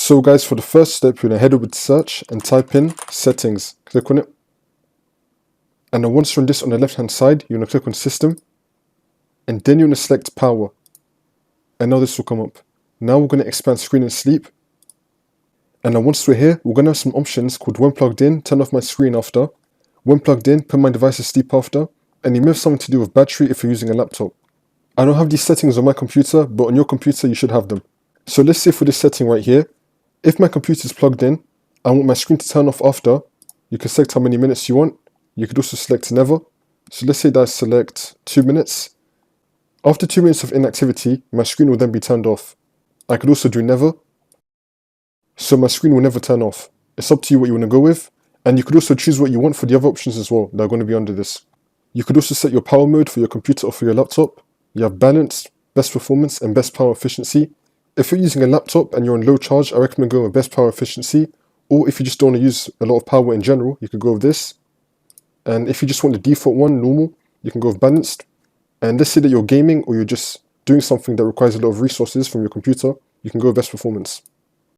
So guys, for the first step, you're going to head over to search and type in settings. Click on it. And then once you're on this on the left hand side, you're going to click on system. And then you're going to select power. And now this will come up. Now we're going to expand screen and sleep. And then once we're here, we're going to have some options called when plugged in, turn off my screen after. When plugged in, put my device to sleep after. And it may have something to do with battery if you're using a laptop. I don't have these settings on my computer, but on your computer you should have them. So let's say for this setting right here, if my computer is plugged in, I want my screen to turn off after, you can select how many minutes you want. You could also select never. So let's say that I select 2 minutes. After 2 minutes of inactivity, my screen will then be turned off. I could also do never. So my screen will never turn off. It's up to you what you want to go with. And you could also choose what you want for the other options as well that are going to be under this. You could also set your power mode for your computer or for your laptop. You have balanced, best performance and best power efficiency. If you're using a laptop and you're on low charge, I recommend going with best power efficiency. Or if you just don't want to use a lot of power in general, you could go with this. And if you just want the default one, normal, you can go with balanced. And let's say that you're gaming or you're just doing something that requires a lot of resources from your computer, you can go with best performance.